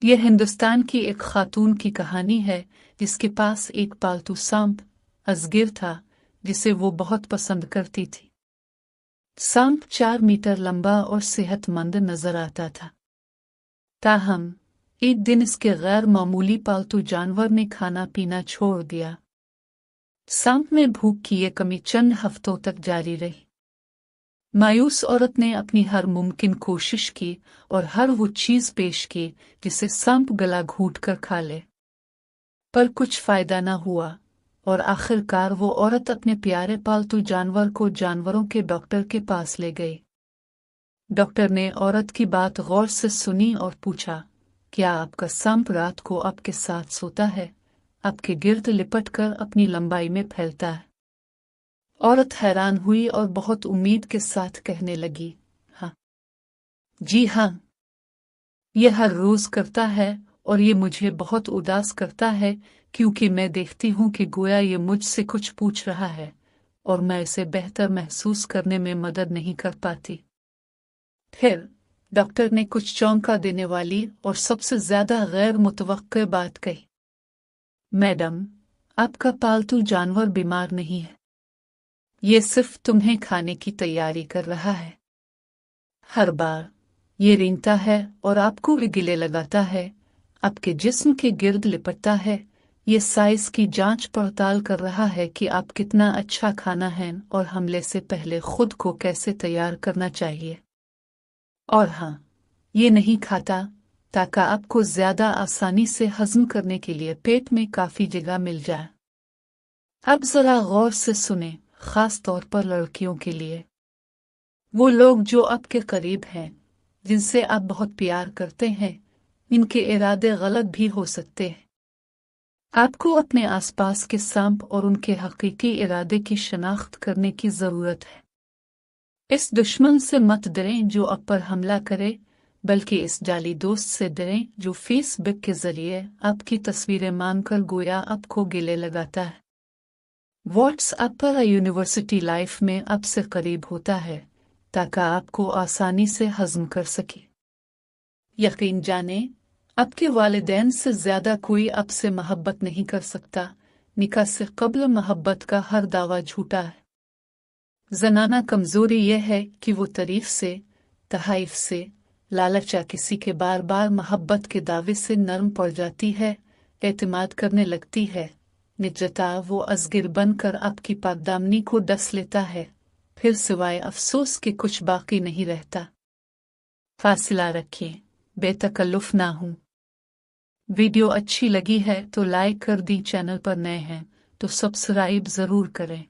یہ ہندوستان کی ایک خاتون کی کہانی ہے جس کے پاس ایک پالتو سانپ ازگر تھا جسے وہ بہت پسند کرتی تھی۔ سانپ 4 میٹر لمبا اور صحت مند نظر آتا تھا۔ تاہم ایک دن اس کے غیر معمولی پالتو جانور نے کھانا پینا چھوڑ دیا۔ سانپ میں بھوک کی یہ کمی چند ہفتوں تک جاری رہی۔ مایوس عورت نے اپنی ہر ممکن کوشش کی اور ہر وہ چیز پیش کی جسے سانپ گلا گھونٹ کر کھا لے، پر کچھ فائدہ نہ ہوا، اور آخر کار وہ عورت اپنے پیارے پالتو جانور کو جانوروں کے ڈاکٹر کے پاس لے گئی۔ ڈاکٹر نے عورت کی بات غور سے سنی اور پوچھا، کیا آپ کا سانپ رات کو آپ کے ساتھ سوتا ہے، آپ کے گرد لپٹ کر اپنی لمبائی میں پھیلتا ہے؟ عورت حیران ہوئی اور بہت امید کے ساتھ کہنے لگی، ہاں، جی ہاں، یہ ہر روز کرتا ہے اور یہ مجھے بہت اداس کرتا ہے کیونکہ میں دیکھتی ہوں کہ گویا یہ مجھ سے کچھ پوچھ رہا ہے اور میں اسے بہتر محسوس کرنے میں مدد نہیں کر پاتی۔ پھر ڈاکٹر نے کچھ چونکا دینے والی اور سب سے زیادہ غیر متوقع بات کہی، میڈم، آپ کا پالتو جانور بیمار نہیں ہے، یہ صرف تمہیں کھانے کی تیاری کر رہا ہے۔ ہر بار یہ رینگتا ہے اور آپ کو گلے لگاتا ہے، آپ کے جسم کے گرد لپٹتا ہے، یہ سائز کی جانچ پڑتال کر رہا ہے کہ آپ کتنا اچھا کھانا ہے اور حملے سے پہلے خود کو کیسے تیار کرنا چاہیے۔ اور ہاں، یہ نہیں کھاتا تاکہ آپ کو زیادہ آسانی سے ہضم کرنے کے لیے پیٹ میں کافی جگہ مل جائے۔ اب ذرا غور سے سنیں، خاص طور پر لڑکیوں کے لیے، وہ لوگ جو آپ کے قریب ہیں، جن سے آپ بہت پیار کرتے ہیں، ان کے ارادے غلط بھی ہو سکتے ہیں۔ آپ کو اپنے آس پاس کے سانپ اور ان کے حقیقی ارادے کی شناخت کرنے کی ضرورت ہے۔ اس دشمن سے مت ڈریں جو آپ پر حملہ کرے، بلکہ اس جعلی دوست سے ڈریں جو فیس بک کے ذریعے آپ کی تصویریں مانگ کر گویا آپ کو گلے لگاتا ہے۔ واٹس ایپ پر یونیورسٹی لائف میں آپ سے قریب ہوتا ہے تاکہ آپ کو آسانی سے ہضم کر سکے۔ یقین جانیں، آپ کے والدین سے زیادہ کوئی آپ سے محبت نہیں کر سکتا۔ نکاح سے قبل محبت کا ہر دعویٰ جھوٹا ہے۔ زنانہ کمزوری یہ ہے کہ وہ تعریف سے، تحائف سے، لالچا کسی کے بار بار محبت کے دعوے سے نرم پڑ جاتی ہے، اعتماد کرنے لگتی ہے، نجتا وہ ازگر بن کر آپ کی پاکدامنی کو ڈس لیتا ہے، پھر سوائے افسوس کے کچھ باقی نہیں رہتا۔ فاصلہ رکھیں، بے تکلف نہ ہوں۔ ویڈیو اچھی لگی ہے تو لائک کر دیں، چینل پر نئے ہیں تو سبسکرائب ضرور کریں۔